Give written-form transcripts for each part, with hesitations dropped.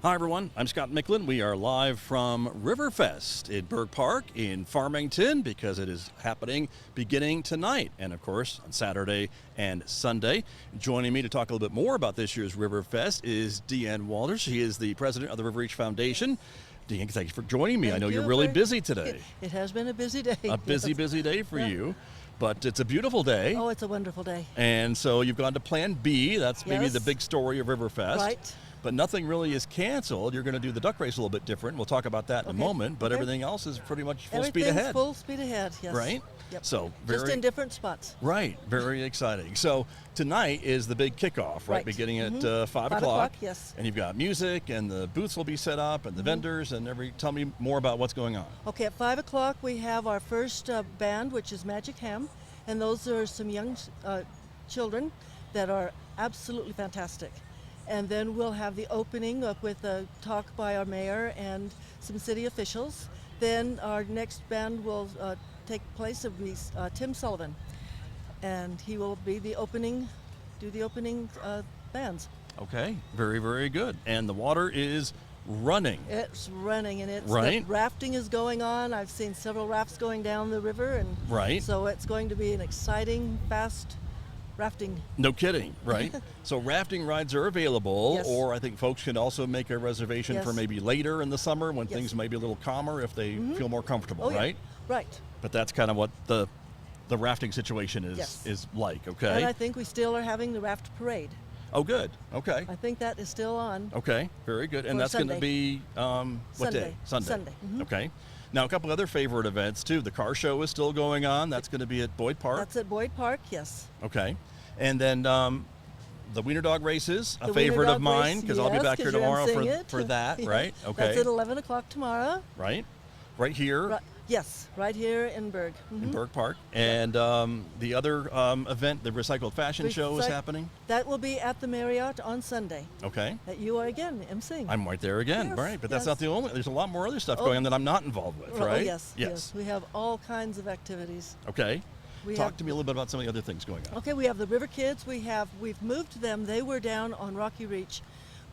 Hi, everyone. I'm Scott Michlin. We are live from Riverfest in Burke Park in Farmington because it is happening beginning tonight and, of course, on Saturday and Sunday. Joining me to talk a little bit more about this year's Riverfest is Deanne Walters. She is the president of the River Reach Foundation. Deanne, thank you for joining me. I know you're really busy today. It has been a busy day. A busy day for you. But it's a beautiful day. Oh, it's a wonderful day. And so you've gone to Plan B. That's maybe the big story of Riverfest. Right. But nothing really is canceled. You're going to do the duck race a little bit different. We'll talk about that in a moment. But everything else is pretty much full speed ahead. Full speed ahead, yes. Right? Yep. So just in different spots. Right. Very exciting. So tonight is the big kickoff, right? Beginning at 5 o'clock. 5 o'clock, yes. And you've got music, and the booths will be set up, and the vendors, and tell me more about what's going on. Okay, at 5 o'clock we have our first band, which is Magic Ham. And those are some young children that are absolutely fantastic. And then we'll have the opening up with a talk by our mayor and some city officials. Then our next band will take place. It will be Tim Sullivan. And he will be do the opening bands. Okay, very, very good. And the water is running. It's running, and right. Rafting is going on. I've seen several rafts going down the river, and so it's going to be an exciting, fast rafting. No kidding, right? So rafting rides are available, Yes. or I think folks can also make a reservation for maybe later in the summer when things may be a little calmer if they feel more comfortable, right? Right. But that's kind of what the rafting situation is like, okay? And I think we still are having the raft parade. Oh, good. Okay. I think that is still on. Okay. Very good. And that's going to be what day? Sunday. Mm-hmm. Okay. Now, a couple other favorite events, too. The car show is still going on. That's going to be at Boyd Park. That's at Boyd Park, yes. Okay. And then the Wiener Dog races, a favorite of mine, because I'll be back here tomorrow for that, yeah. right? Okay. That's at 11 o'clock tomorrow. Right. Right here. Yes, right here in Burke. In Burke Park. And the other event, the Recycled Fashion Show is happening? That will be at the Marriott on Sunday. Okay. That you are again emceeing. I'm right there again, yes, right? But that's not the only, there's a lot more other stuff going on that I'm not involved with, right? Oh, yes. We have all kinds of activities. Okay. Talk to me a little bit about some of the other things going on. Okay, we have the River Kids. We've moved them. They were down on Rocky Reach,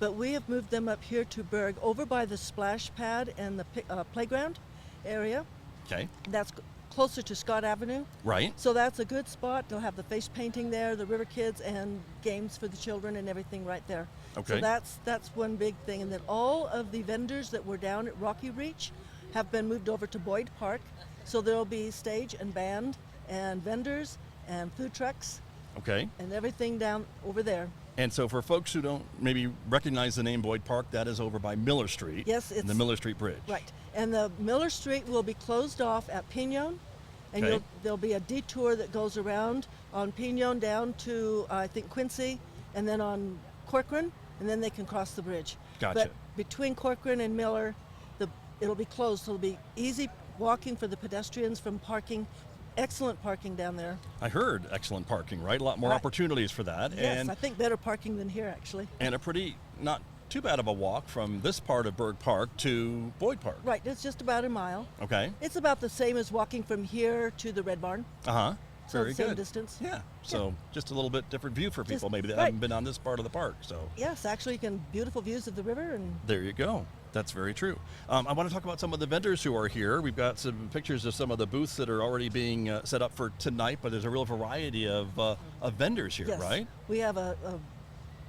but we have moved them up here to Burke, over by the splash pad and the playground area. Okay. That's closer to Scott Avenue. Right. So that's a good spot. They'll have the face painting there, the River Kids, and games for the children and everything right there. Okay. So that's one big thing. And then all of the vendors that were down at Rocky Reach have been moved over to Boyd Park. So there'll be stage and band and vendors and food trucks. Okay. And everything down over there. And so for folks who don't maybe recognize the name Boyd Park, that is over by Miller Street. Yes, it's the Miller Street Bridge. Right. And the Miller Street will be closed off at Pinon. And there'll be a detour that goes around on Pinon down to, I think, Quincy, and then on Corcoran, and then they can cross the bridge. Gotcha. But between Corcoran and Miller, it'll be closed, so it'll be easy walking for the pedestrians from parking. Excellent parking down there. I heard excellent parking, right? A lot more opportunities for that. Yes, and I think better parking than here, actually. And a pretty, not too bad of a walk from this part of Burke Park to Boyd Park. Right, it's just about a mile. Okay. It's about the same as walking from here to the Red Barn. Uh-huh. So Very same good. Distance. Yeah. So just a little bit different view for people maybe that haven't been on this part of the park. So yes, actually, you can beautiful views of the river. And there you go. That's very true. I want to talk about some of the vendors who are here. We've got some pictures of some of the booths that are already being set up for tonight, but there's a real variety of vendors here, right? We have a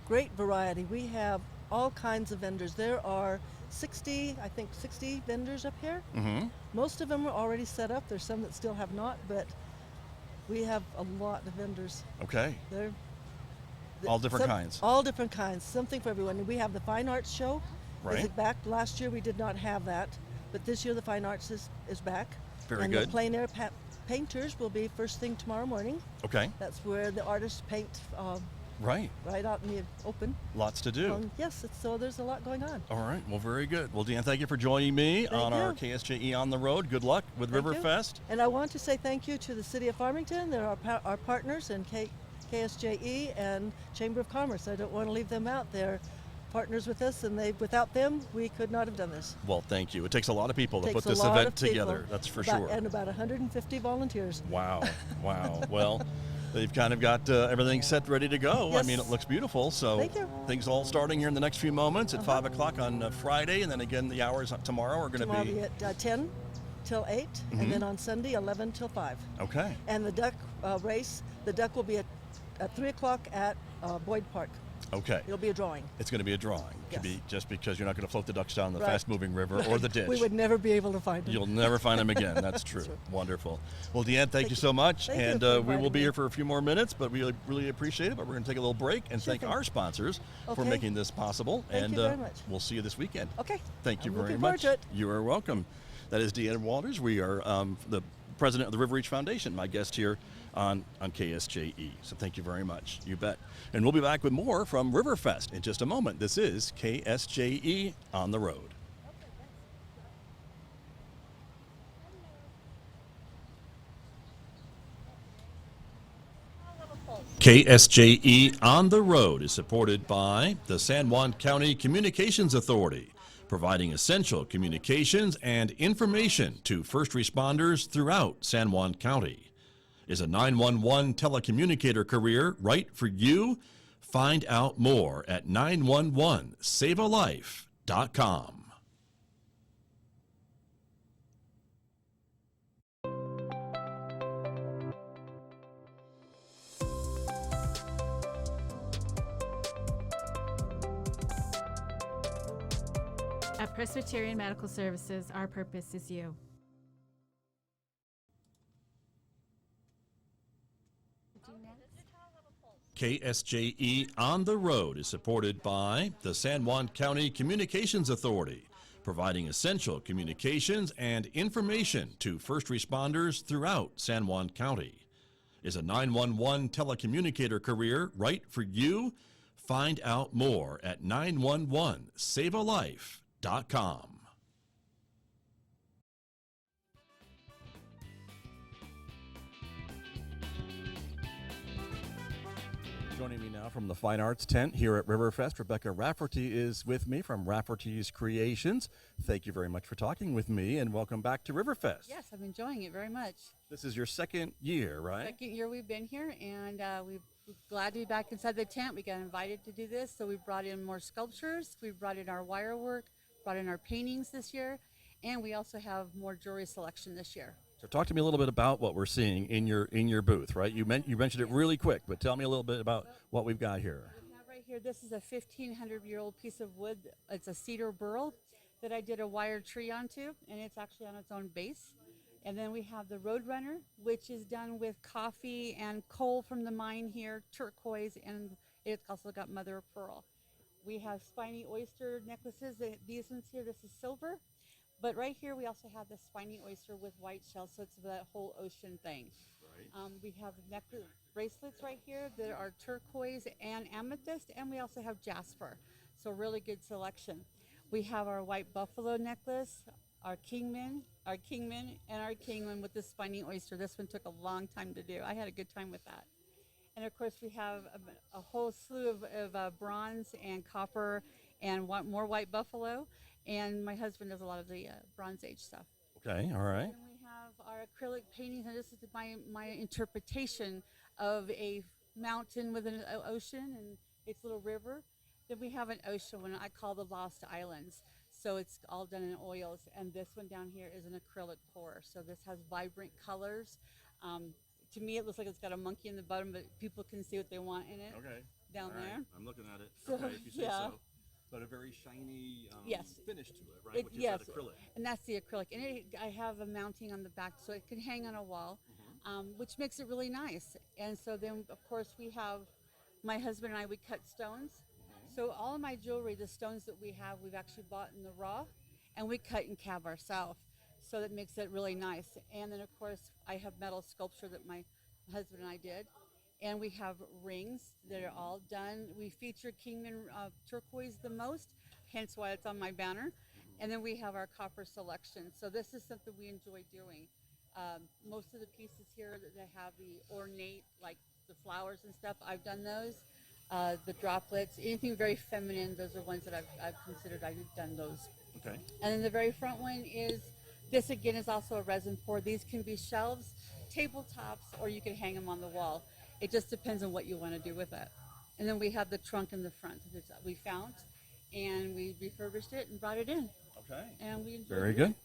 great variety. We have all kinds of vendors. There are 60 vendors up here. Mm-hmm. Most of them are already set up. There's some that still have not, but we have a lot of vendors. Okay. They're all different kinds. All different kinds. Something for everyone. We have the Fine Arts Show. Right. Is it back? Last year we did not have that, but this year the Fine Arts is back. Very and good. The plein air painters will be first thing tomorrow morning. Okay. That's where the artists paint right out in the open. Lots to do. Yes, so there's a lot going on. All right. Well, very good. Well, Deanne, thank you for joining me on our KSJE On the Road. Good luck with Riverfest. And I want to say thank you to the City of Farmington. They're our partners, and KSJE and Chamber of Commerce. I don't want to leave them out. They're partners with us, and without them, we could not have done this. Well, thank you. It takes a lot of people to put this event together. That's for sure. And about 150 volunteers. Wow. Wow. Well, they've kind of got everything set, ready to go. Yes. I mean, it looks beautiful. So Thank you. things all starting here in the next few moments at 5 o'clock on Friday, and then again the hours tomorrow are going to Tomorrow be. will be at 10 till 8, and then on Sunday 11 till 5. Okay. And the duck race, the duck will be at 3 o'clock at Boyd Park. Okay. It'll be a drawing. It's going to be a drawing. Yes. Could be just because you're not going to float the ducks down the Right. fast-moving river or the ditch. We would never be able to find them. You'll never find them again. That's true. true. Wonderful. Well, Deanne, thank you so much. Thank you and for we will inviting be me. here for a few more minutes, but we really appreciate it. But we're going to take a little break and Sure thank thing. our sponsors for Okay. making this possible. Thank and you very much. we'll see you this weekend. Okay. Thank you I'm very looking forward much. to it. You are welcome. That is Deanne Walters. We are the president of the River Reach Foundation, my guest here on KSJE. So thank you very much. You bet. And we'll be back with more from Riverfest in just a moment. This is KSJE on the road. KSJE on the road is supported by the San Juan County Communications Authority, providing essential communications and information to first responders throughout San Juan County. Is a 911 telecommunicator career right for you? Find out more at 911savealife.com. At Presbyterian Medical Services, our purpose is you. KSJE on the road is supported by the San Juan County Communications Authority, providing essential communications and information to first responders throughout San Juan County. Is a 911 telecommunicator career right for you? Find out more at 911savealife.com. Joining me now from the Fine Arts Tent here at Riverfest, Rebecca Rafferty is with me from Rafferty's Creations. Thank you very much for talking with me, and welcome back to Riverfest. Yes, I'm enjoying it very much. This is your second year, right? Second year we've been here, and we're glad to be back inside the tent. We got invited to do this, so we brought in more sculptures. We brought in our wire work, brought in our paintings this year, and we also have more jewelry selection this year. So talk to me a little bit about what we're seeing in your booth, right? You mentioned it really quick, but tell me a little bit about what we've got here. We have right here, this is a 1,500-year-old piece of wood. It's a cedar burl that I did a wire tree onto, and it's actually on its own base. And then we have the Roadrunner, which is done with coffee and coal from the mine here, turquoise, and it's also got mother of pearl. We have spiny oyster necklaces. These ones here, this is silver. But right here, we also have the spiny oyster with white shells, so it's that whole ocean thing. Right. We have necklace bracelets right here that are turquoise and amethyst, and we also have jasper. So really good selection. We have our white buffalo necklace, our kingman, and our kingman with the spiny oyster. This one took a long time to do. I had a good time with that. And of course, we have a whole slew of bronze and copper and more white buffalo. And my husband does a lot of the Bronze Age stuff. Okay, all right. And we have our acrylic paintings, and this is my interpretation of a mountain with an ocean and its little river. Then we have an ocean one I call the Lost Islands. So it's all done in oils, and this one down here is an acrylic pour. So this has vibrant colors. To me, it looks like it's got a monkey in the bottom, but people can see what they want in it. Okay. Down all right. there. I'm looking at it. So, Okay, if you say yeah. so. But a very shiny Yes. finish to it, right? Which is yes, that acrylic. and that's the acrylic. And I have a mounting on the back so it can hang on a wall, which makes it really nice. And so then, of course, we have my husband and I, we cut stones. So all of my jewelry, the stones that we have, we've actually bought in the raw, and we cut and cab ourselves. So that makes it really nice. And then, of course, I have metal sculpture that my husband and I did. And we have rings that are all done. We feature Kingman turquoise the most, hence why it's on my banner. And then we have our copper selection. So this is something we enjoy doing. Most of the pieces here that have the ornate, like the flowers and stuff, I've done those. The droplets, anything very feminine, those are ones that I've considered. I've done those. Okay. And then the very front one is, this again is also a resin pour. These can be shelves, tabletops, or you can hang them on the wall. It just depends on what you want to do with it. And then we have the trunk in the front that we found, and we refurbished it and brought it in. Okay. And we enjoyed Very it. good.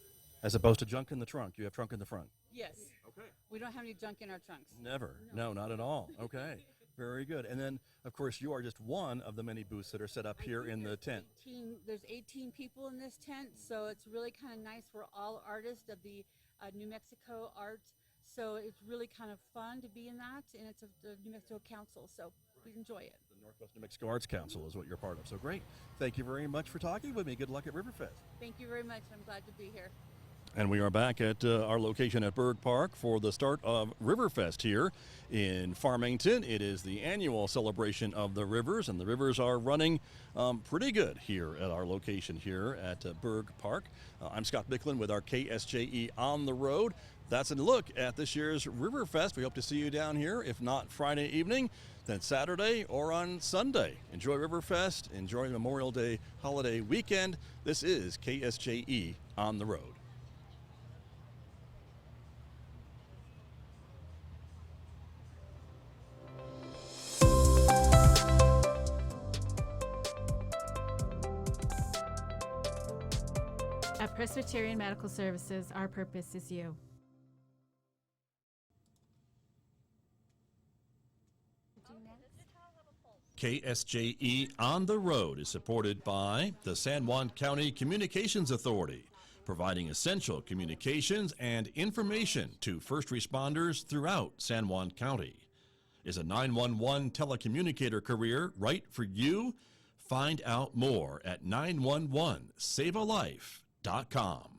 As opposed to junk in the trunk. You have trunk in the front. Yes. Okay. We don't have any junk in our trunks. Never. No, not at all. Okay. Very good. And then, of course, you are just one of the many booths that are set up here in the tent. There's 18 people in this tent, so it's really kind of nice. We're all artists of the New Mexico art, so it's really kind of fun to be in that, and it's the New Mexico Council, so we enjoy it. The Northwest New Mexico Arts Council is what you're part of. So great. Thank you very much for talking with me. Good luck at Riverfest. Thank you very much. I'm glad to be here. And we are back at our location at Berg Park for the start of Riverfest here in Farmington. It is the annual celebration of the rivers, and the rivers are running pretty good here at our location here at Berg Park. I'm Scott Michlin with our KSJE On the Road. That's a look at this year's Riverfest. We hope to see you down here, if not Friday evening, then Saturday or on Sunday. Enjoy Riverfest. Enjoy Memorial Day holiday weekend. This is KSJE On the Road. At Presbyterian Medical Services, our purpose is you. KSJE On the Road is supported by the San Juan County Communications Authority, providing essential communications and information to first responders throughout San Juan County. Is a 911 telecommunicator career right for you? Find out more at 911savealife.com.